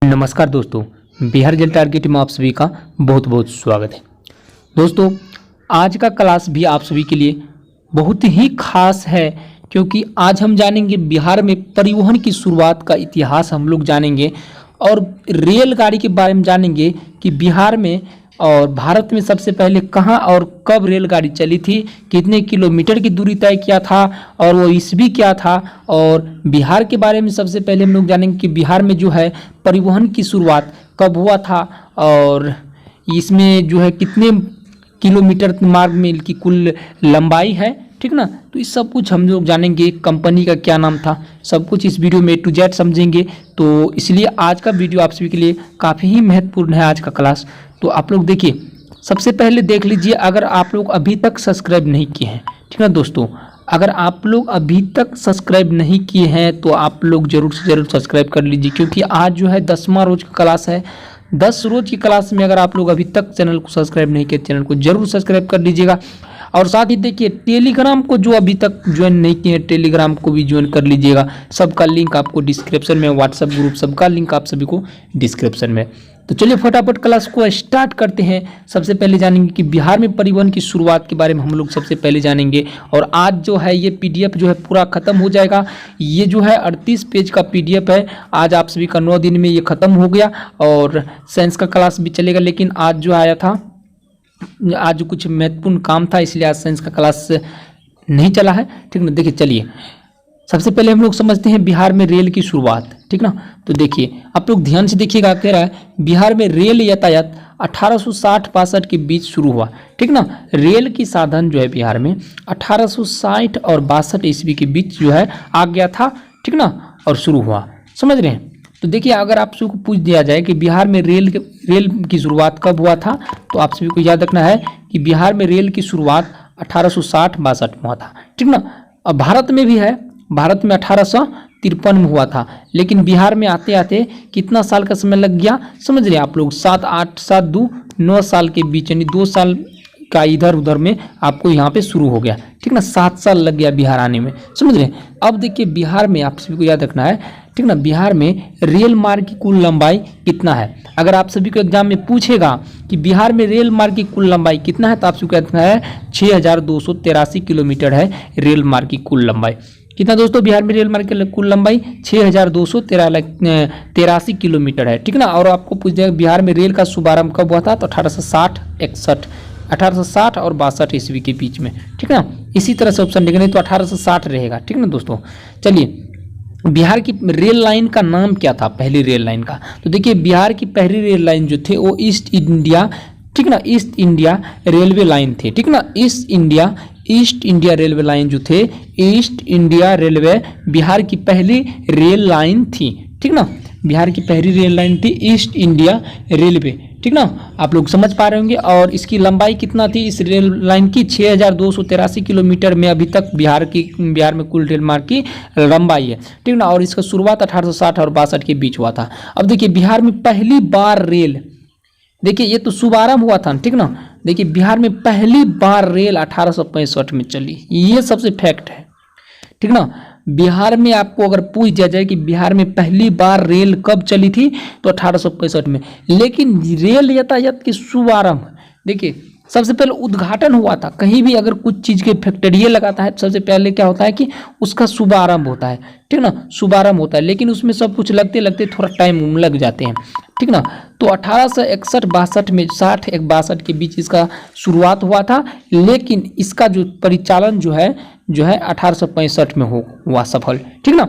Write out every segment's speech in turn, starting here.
नमस्कार दोस्तों, Bihar jail target में आप सभी का बहुत बहुत स्वागत है। दोस्तों, आज का क्लास भी आप सभी के लिए बहुत ही खास है, क्योंकि आज हम जानेंगे बिहार में परिवहन की शुरुआत का इतिहास हम लोग जानेंगे और रेलगाड़ी के बारे में जानेंगे कि बिहार में और भारत में सबसे पहले कहाँ और कब रेलगाड़ी चली थी, कितने किलोमीटर की दूरी तय किया था और वो ईस्वी क्या था। और बिहार के बारे में सबसे पहले हम लोग जानेंगे कि बिहार में जो है परिवहन की शुरुआत कब हुआ था और इसमें जो है कितने किलोमीटर मार्ग मील की कुल लंबाई है, ठीक ना। तो इस सब कुछ हम लोग जानेंगे, कंपनी का क्या नाम था, सब कुछ इस वीडियो में A to Z समझेंगे। तो इसलिए आज का वीडियो आप सभी के लिए काफ़ी ही महत्वपूर्ण है, आज का क्लास। तो आप लोग देखिए, सबसे पहले देख लीजिए, अगर आप लोग अभी तक सब्सक्राइब नहीं किए हैं, ठीक है दोस्तों, अगर आप लोग अभी तक सब्सक्राइब नहीं किए हैं तो आप लोग ज़रूर से ज़रूर सब्सक्राइब कर लीजिए, क्योंकि आज जो है 10वां रोज की क्लास है। 10 रोज की क्लास में अगर आप लोग अभी तक चैनल को सब्सक्राइब नहीं किए, चैनल को जरूर सब्सक्राइब कर लीजिएगा। और साथ ही देखिए, टेलीग्राम को जो अभी तक ज्वाइन नहीं किए हैं, टेलीग्राम को भी ज्वाइन कर लीजिएगा। सबका लिंक आपको डिस्क्रिप्शन में, व्हाट्सएप ग्रुप सबका लिंक आप सभी को डिस्क्रिप्शन में। तो चलिए फटाफट क्लास को स्टार्ट करते हैं। सबसे पहले जानेंगे कि बिहार में परिवहन की शुरुआत के बारे में हम लोग सबसे पहले जानेंगे। और आज जो है ये PDF जो है पूरा ख़त्म हो जाएगा। ये जो है 38 पेज का PDF है। आज आप सभी का 9 दिन में ये ख़त्म हो गया और साइंस का क्लास भी चलेगा, लेकिन आज जो आया था, आज कुछ महत्वपूर्ण काम था, इसलिए आज साइंस का क्लास नहीं चला है, ठीक ना। देखिए, चलिए सबसे पहले हम लोग समझते हैं बिहार में रेल की शुरुआत, ठीक ना। तो देखिए, आप लोग ध्यान से देखिएगा, कह रहा है बिहार में रेल यातायात 1860-62 के बीच शुरू हुआ, ठीक ना। रेल की साधन जो है बिहार में 1860 और 62 ईस्वी के बीच जो है आ गया था, ठीक ना, और शुरू हुआ। समझ रहे हैं। तो देखिए, अगर आप सभी को पूछ दिया जाए कि बिहार में रेल की शुरुआत कब हुआ था, तो आप सभी को याद रखना है कि बिहार में रेल की शुरुआत 1860-62 में हुआ था, ठीक ना। और भारत में भी है, भारत में 1853 में हुआ था, लेकिन बिहार में आते आते कितना साल का समय लग गया, समझ रहे हैं आप लोग, 7-8-7-2-9 साल के बीच, यानी 2 साल का इधर उधर में आपको यहाँ पे शुरू हो गया, ठीक ना। 7 साल लग गया बिहार आने में, समझ रहे हैं। अब देखिए, बिहार में आप सभी को याद रखना है, ठीक ना, बिहार में रेल मार्ग की कुल लंबाई कितना है। अगर आप सभी को एग्जाम में पूछेगा कि बिहार में रेल मार्ग की कुल लंबाई कितना है, तो आप सभी को याद रखना है 6283 किलोमीटर है रेल मार्ग की कुल लंबाई। कितना दोस्तों, बिहार में रेल मार्ग की कुल लंबाई 6283 किलोमीटर है, ठीक ना। और आपको पूछ दिया बिहार में रेल का शुभारंभ कब हुआ था, तो 1860 और 62 ईस्वी के बीच में, ठीक ना। इसी तरह से ऑप्शन लिखना है तो 1860 रहेगा, ठीक ना दोस्तों। चलिए, बिहार की रेल लाइन का नाम क्या था, पहली रेल लाइन का। तो देखिए, बिहार की पहली रेल लाइन जो थे वो ईस्ट इंडिया, ठीक ना, ईस्ट इंडिया रेलवे लाइन थे, ठीक ना। ईस्ट इंडिया रेलवे लाइन जो थे, ईस्ट इंडिया रेलवे बिहार की पहली रेल लाइन थी, ठीक ना। बिहार की पहली रेल लाइन थी ईस्ट इंडिया रेलवे, ठीक ना। आप लोग समझ पा रहे होंगे। और इसकी लंबाई कितना थी इस रेल लाइन की, 6283 किलोमीटर में अभी तक बिहार में कुल रेल मार्ग की लंबाई है, ठीक ना। और इसका शुरुआत 1860 और 62 के बीच हुआ था। अब देखिए, बिहार में पहली बार रेल, देखिए ये तो शुभारंभ हुआ था, ठीक ना। देखिए, बिहार में पहली बार रेल 1865 में चली, ये सबसे फैक्ट है, ठीक ना। बिहार में आपको अगर पूछ दिया जाए कि बिहार में पहली बार रेल कब चली थी, तो 1865 में। लेकिन रेल यातायात की शुभारंभ, देखिए सबसे पहले उद्घाटन हुआ था। कहीं भी अगर कुछ चीज़ के फैक्ट्रिया लगाता है, सबसे पहले क्या होता है कि उसका शुभारंभ होता है, ठीक ना, शुभारंभ होता है। लेकिन उसमें सब कुछ लगते लगते थोड़ा टाइम लग जाते हैं, ठीक ना। तो 1861-62 में, 60-62 के बीच इसका शुरुआत हुआ था, लेकिन इसका जो परिचालन जो है 1865 में हुआ सफल, ठीक ना।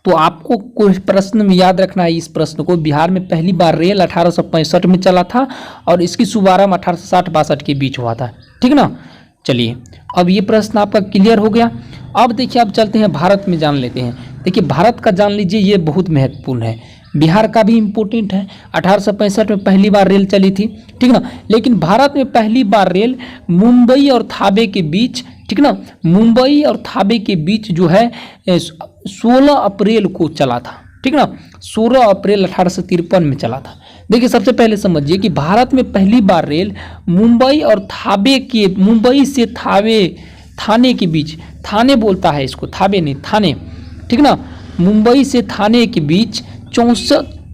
तो आपको कोई प्रश्न में याद रखना है इस प्रश्न को, बिहार में पहली बार रेल 1865 में चला था और इसकी शुभारंभ 1860-62 के बीच हुआ था, ठीक ना। चलिए, अब ये प्रश्न आपका क्लियर हो गया। अब देखिए, अब चलते हैं भारत में, जान लेते हैं। देखिए, भारत का जान लीजिए, ये बहुत महत्वपूर्ण है, बिहार का भी इम्पोर्टेंट है। 1865 में पहली बार रेल चली थी, ठीक ना। लेकिन भारत में पहली बार रेल मुंबई और थावे के बीच, ठीक ना, मुंबई और थावे के बीच जो है 16 अप्रैल को चला था, ठीक ना। 16 अप्रैल 1853 में चला था। देखिए, सबसे पहले समझिए कि भारत में पहली बार रेल मुंबई और थावे के, मुंबई से थाने के बीच, थाने बोलता है इसको, थावे नहीं, थाने, ठीक ना, मुंबई से थाने के बीच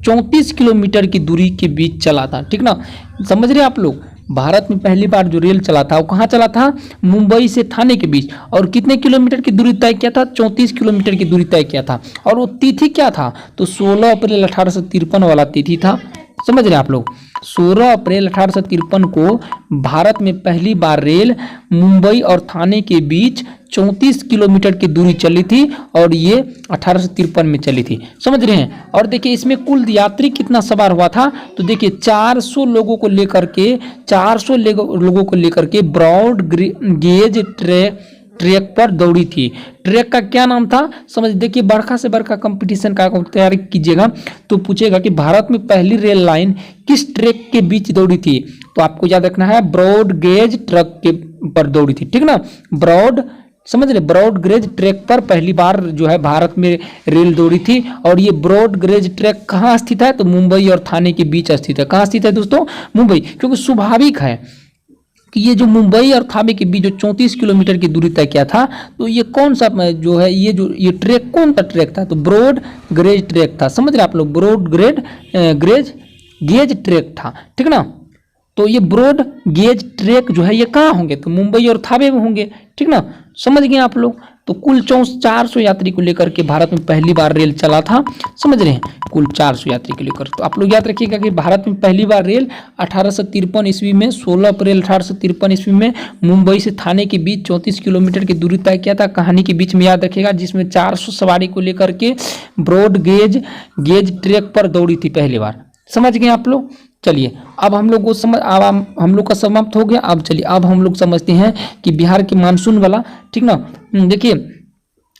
34 किलोमीटर की दूरी के बीच चला था, ठीक ना। समझ रहे हैं आप लोग, भारत में पहली बार जो रेल चला था वो कहाँ चला था, मुंबई से थाने के बीच, और कितने किलोमीटर की दूरी तय किया था, 34 किलोमीटर की दूरी तय किया था। और वो तिथि क्या था, तो 16 अप्रैल 1853 वाला तिथि था। समझ रहे हैं आप लोग, 16 अप्रैल 1853 को भारत में पहली बार रेल मुंबई और थाने के बीच 34 किलोमीटर की दूरी चली थी, और ये 1853 में चली थी। समझ रहे हैं। और देखिए इसमें कुल यात्री कितना सवार हुआ था, तो देखिए 400 लोगों को लेकर के ब्रॉड गेज ट्रैक पर दौड़ी थी। ट्रैक का क्या नाम था, समझ, देखिए बड़का से बड़का कंपटीशन का तैयारी कीजिएगा तो पूछेगा कि भारत में पहली रेल लाइन किस ट्रैक के बीच दौड़ी थी, तो आपको याद रखना है ब्रॉड गेज ट्रैक के पर दौड़ी थी, ठीक ना। समझ रहे, ब्रॉड गेज ट्रैक पर पहली बार जो है भारत में रेल दौड़ी थी। और ये ब्रॉड गेज ट्रैक कहाँ स्थित है, तो मुंबई और थाने के बीच स्थित है। कहाँ स्थित है दोस्तों, मुंबई, क्योंकि स्वाभाविक है कि ये जो मुंबई और थाने के बीच जो 34 किलोमीटर की दूरी तय किया था, तो ये कौन सा जो है ये ट्रैक कौन सा ट्रैक था, तो ब्रॉड गेज ट्रैक था। समझ रहे आप लोग, ब्रॉड गेज ट्रैक था, ठीक ना। तो ये ब्रॉड गेज ट्रैक जो है ये कहाँ होंगे, तो मुंबई और थाने में होंगे, ठीक ना। समझ गए आप लोग। तो कुल 400 यात्री को लेकर के भारत में पहली बार रेल चला था। समझ रहे हैं, कुल 400 यात्री को लेकर। तो आप लोग याद रखिएगा कि भारत में पहली बार रेल 1853 ईस्वी में 16 अप्रैल 1853 ईस्वी में मुंबई से थाने के बीच 34 किलोमीटर की दूरी तय किया था। कहानी के बीच में याद रखिएगा, जिसमें 400 सवारी को लेकर के ब्रॉड गेज ट्रैक पर दौड़ी थी पहली बार। समझ गए आप लोग। चलिए अब हम लोग को हम लोग का समाप्त हो गया। अब चलिए अब हम लोग समझते हैं कि बिहार के मानसून वाला, ठीक ना। देखिए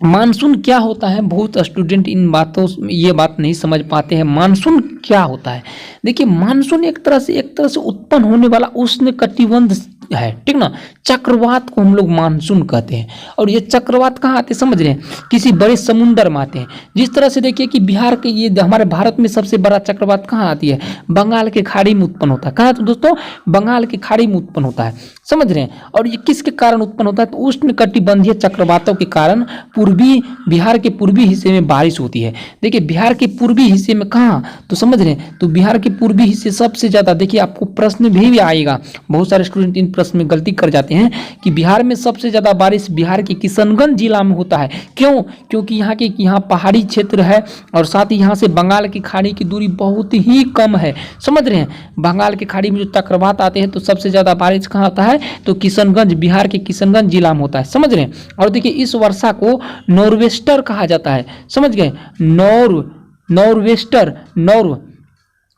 मानसून क्या होता है, बहुत स्टूडेंट इन बातों ये बात नहीं समझ पाते हैं। मानसून क्या होता है, देखिए मानसून एक तरह से उत्पन्न होने वाला उष्ण कटिबंध है, ठीक ना। चक्रवात को हम लोग मानसून कहते हैं। और ये चक्रवात कहाँ आते हैं, समझ रहे हैं, किसी बड़े समुंदर में आते हैं। जिस तरह से देखिए कि बिहार के ये हमारे भारत में सबसे बड़ा चक्रवात कहाँ आती है, बंगाल के खाड़ी में उत्पन्न होता है। कहाँ, तो दोस्तों बंगाल की खाड़ी में उत्पन्न होता है। समझ रहे हैं। और ये किसके कारण उत्पन्न होता है, तो उष्ण कटिबंधीय चक्रवातों के कारण बिहार के पूर्वी हिस्से में बारिश होती है। देखिए बिहार के पूर्वी हिस्से में कहाँ, तो समझ रहे हैं, तो बिहार के पूर्वी हिस्से सबसे ज्यादा, देखिए आपको प्रश्न भी आएगा, बहुत सारे स्टूडेंट इन प्रश्न में गलती कर जाते हैं कि बिहार में सबसे ज्यादा बारिश बिहार के किशनगंज जिला में होता है। क्यों, क्योंकि यहाँ पहाड़ी क्षेत्र है, और साथ ही यहाँ से बंगाल की खाड़ी की दूरी बहुत ही कम है। समझ रहे हैं, बंगाल की खाड़ी में जो चक्रवात आते हैं तो सबसे ज्यादा बारिश कहाँ होता है, तो किशनगंज, बिहार के किशनगंज जिला में होता है। समझ रहे हैं। और देखिए इस वर्षा को नॉर्वेस्टर कहा जाता है। समझ गए,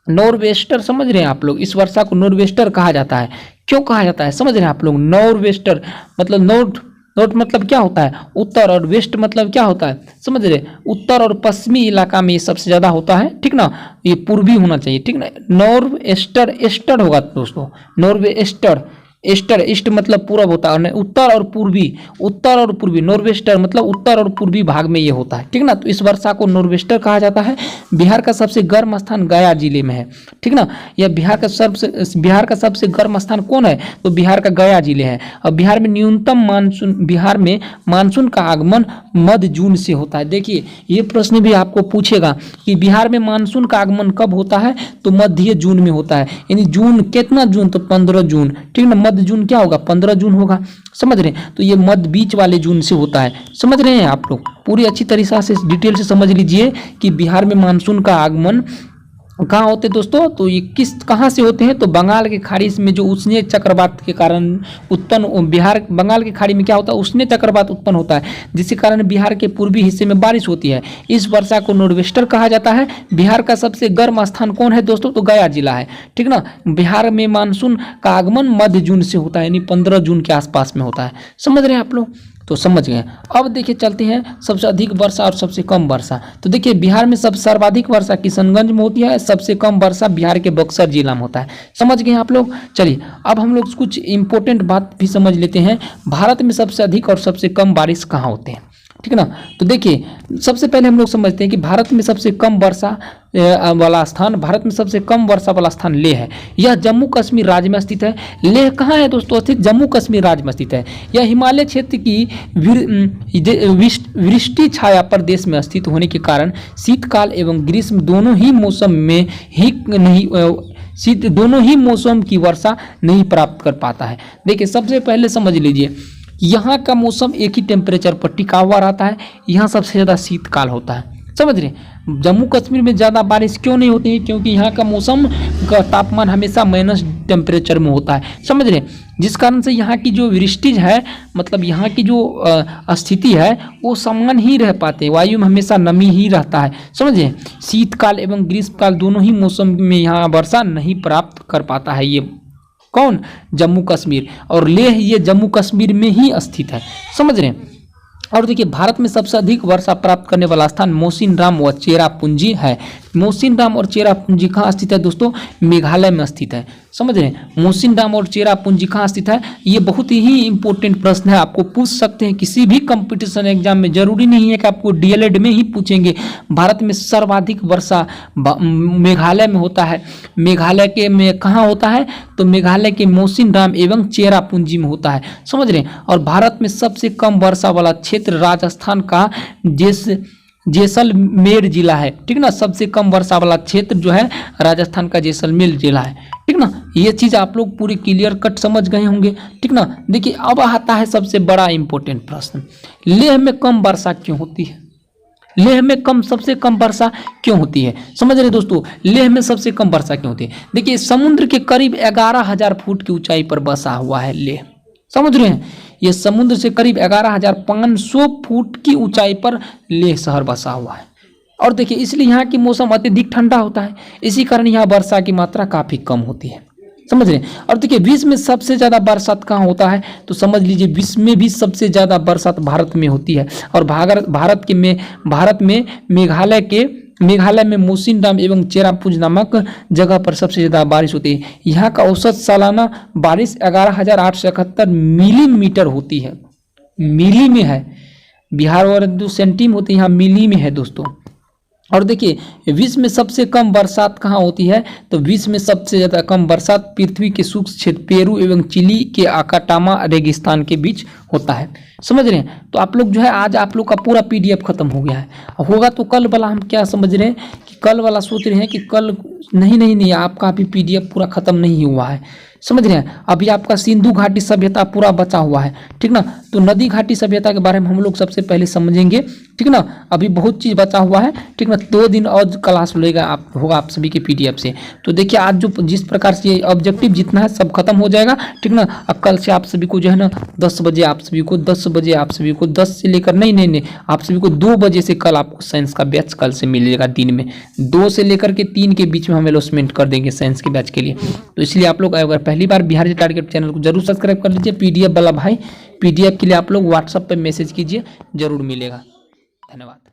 नॉर्वेस्टर समझ रहे हैं आप लोग, इस वर्षा को नॉर्वेस्टर कहा जाता है। क्यों कहा जाता है, समझ रहे हैं आप लोग, नॉर्वेस्टर मतलब नॉर्थ मतलब क्या होता है, उत्तर, और वेस्ट मतलब क्या होता है, समझ रहे, उत्तर और पश्चिमी इलाका में ये सबसे ज्यादा होता है, ठीक ना। ये पूर्वी होना चाहिए, ठीक ना। नॉर्वेस्टर एस्टर होगा दोस्तों, नॉर्वेस्टर एस्टर, ईस्ट मतलब पूरब होता है, उत्तर और पूर्वी, नॉर्वेस्टर मतलब उत्तर और पूर्वी भाग में ये होता है, ठीक ना। तो इस वर्षा को नॉर्वेस्टर कहा जाता है। बिहार का सबसे गर्म स्थान गया जिले में है, ठीक ना। यह बिहार का सबसे गर्म स्थान कौन है, तो बिहार का गया जिले है। और बिहार में मानसून का आगमन मध्य जून से होता है। देखिए ये प्रश्न भी आपको पूछेगा कि बिहार में मानसून का आगमन कब होता है, तो मध्य जून में होता है। यानी जून, कितना जून, तो 15 जून, ठीक ना। मध्य जून क्या होगा, 15 जून होगा। समझ रहे हैं, तो ये मध्य बीच वाले जून से होता है। समझ रहे हैं आप लोग, पूरी अच्छी तरीके से डिटेल से समझ लीजिए कि बिहार में मानसून का आगमन कहाँ होते हैं दोस्तों, तो ये कहाँ से होते हैं, तो बंगाल की खाड़ी में जो उष्ण चक्रवात के कारण उत्पन्न बंगाल की खाड़ी में क्या होता है, उष्ण चक्रवात उत्पन्न होता है, जिसके कारण बिहार के पूर्वी हिस्से में बारिश होती है। इस वर्षा को नॉर्वेस्टर कहा जाता है। बिहार का सबसे गर्म स्थान कौन है दोस्तों, तो गया जिला है, ठीक ना। बिहार में मानसून का आगमन मध्य जून से होता है, यानी 15 जून के आसपास में होता है। समझ रहे हैं आप लोग, तो समझ गए। अब देखिए चलते हैं सबसे अधिक वर्षा और सबसे कम वर्षा। तो देखिए बिहार में सबसे सर्वाधिक वर्षा किशनगंज में होती है, सबसे कम वर्षा बिहार के बक्सर जिला में होता है। समझ गए आप लोग। चलिए अब हम लोग कुछ इंपॉर्टेंट बात भी समझ लेते हैं। भारत में सबसे अधिक और सबसे कम बारिश कहाँ होते हैं, ठीक है ना। तो देखिए सबसे पहले हम लोग समझते हैं कि भारत में सबसे कम वर्षा वाला स्थान, भारत में सबसे कम वर्षा वाला स्थान लेह है। यह जम्मू कश्मीर राज्य में स्थित है। लेह कहाँ है दोस्तों? स्थित जम्मू कश्मीर राज्य में स्थित है। यह हिमालय क्षेत्र की वृष्टि छाया प्रदेश में स्थित होने के कारण शीतकाल एवं ग्रीष्म दोनों ही मौसम की वर्षा नहीं प्राप्त कर पाता है। देखिए सबसे पहले समझ लीजिए यहाँ का मौसम एक ही टेम्परेचर पर टिका हुआ रहता है। यहाँ सबसे ज़्यादा शीतकाल होता है, समझ रहे। जम्मू कश्मीर में ज़्यादा बारिश क्यों नहीं होती है? क्योंकि यहाँ का मौसम का तापमान हमेशा माइनस टेम्परेचर में होता है, समझ रहे। जिस कारण से यहाँ की जो वृष्टि है, मतलब यहाँ की जो स्थिति है वो समान ही रह पाते हैं, वायु में हमेशा नमी ही रहता है, समझे। शीतकाल एवं ग्रीष्मकाल दोनों ही मौसम में यहाँ वर्षा नहीं प्राप्त कर पाता है। ये कौन? जम्मू कश्मीर। और लेह ये जम्मू कश्मीर में ही स्थित है, समझ रहे हैं। और देखिए भारत में सबसे अधिक वर्षा प्राप्त करने वाला स्थान मोसिनराम व चेरापूंजी है। मोसिनराम और चेरापूंजी कहाँ स्थित है दोस्तों? मेघालय में स्थित है, समझ रहे हैं। मोसिनराम और चेरापूंजी कहाँ स्थित है? ये बहुत ही इंपॉर्टेंट प्रश्न है, आपको पूछ सकते हैं किसी भी कंपटीशन एग्जाम में। जरूरी नहीं है कि आपको डीएलएड में ही पूछेंगे। भारत में सर्वाधिक वर्षा मेघालय में होता है। मेघालय के में कहाँ होता है? तो मेघालय के मोसिनराम एवं चेरापूंजी में होता है, समझ रहे हैं। और भारत में सबसे कम वर्षा वाला क्षेत्र राजस्थान का जैसलमेर जिला है, ठीक ना। सबसे कम वर्षा वाला क्षेत्र जो है राजस्थान का जैसलमेर जिला है, ठीक ना। ये चीज आप लोग पूरी क्लियर कट समझ गए होंगे, ठीक ना। देखिए अब आता है सबसे बड़ा इंपॉर्टेंट प्रश्न, लेह में कम वर्षा क्यों होती है? लेह में सबसे कम वर्षा क्यों होती है? समझ रहे दोस्तों, लेह में सबसे कम वर्षा क्यों होती है? देखिए समुद्र के करीब 11,000 फुट की ऊंचाई पर बसा हुआ है लेह, समझ रहे हैं। ये समुद्र से करीब 11,500 फुट की ऊंचाई पर लेह शहर बसा हुआ है। और देखिए इसलिए यहाँ की मौसम अत्यधिक ठंडा होता है, इसी कारण यहाँ वर्षा की मात्रा काफी कम होती है, समझ रहे हैं। और देखिए विश्व में सबसे ज्यादा बरसात कहाँ होता है? तो समझ लीजिए विश्व में भी सबसे ज्यादा बरसात भारत में होती है। और भारत में मेघालय में मोसिनराम एवं चेरापूंजी नामक जगह पर सबसे ज्यादा बारिश होती है। यहाँ का औसत सालाना बारिश 11,871 मिलीमीटर होती है। मिली में है, बिहार और जो सेंटी में होती है, यहाँ मिली में है दोस्तों। और देखिए विश्व में सबसे कम बरसात कहाँ होती है? तो विश्व में सबसे ज़्यादा कम बरसात पृथ्वी के शुष्क क्षेत्र पेरू एवं चिली के आकाटामा रेगिस्तान के बीच होता है, समझ रहे हैं। तो आप लोग जो है आज आप लोग का पूरा पीडीएफ खत्म हो गया है, होगा तो कल वाला हम क्या समझ रहे हैं कि कल वाला सोच रहे हैं कि कल नहीं आपका अभी पीडीएफ पूरा खत्म नहीं हुआ है, समझ रहे हैं। अभी आपका सिंधु घाटी सभ्यता पूरा बचा हुआ है, ठीक ना। तो नदी घाटी सभ्यता के बारे में हम लोग सबसे पहले समझेंगे, ठीक ना। अभी बहुत चीज़ बचा हुआ है, ठीक ना। 2 दिन और क्लास होगा आप सभी के पीडीएफ से। तो देखिए आज जो जिस प्रकार से ऑब्जेक्टिव जितना है सब खत्म हो जाएगा, ठीक ना। अब कल से आप सभी को जो है ना 10 बजे आप सभी को 10 से लेकर नहीं आप सभी को 2 बजे से कल आपको साइंस का बैच कल से मिलेगा। दिन में 2 से लेकर के 3 के बीच में हम अलॉटमेंट कर देंगे साइंस के बैच के लिए। तो इसलिए आप लोग अगर पहली बार बिहार जी टारगेट चैनल को जरूर सब्सक्राइब कर लीजिए। पीडीएफ वाला भाई, पीडीएफ के लिए आप लोग व्हाट्सएप पे मैसेज कीजिए, जरूर मिलेगा। धन्यवाद।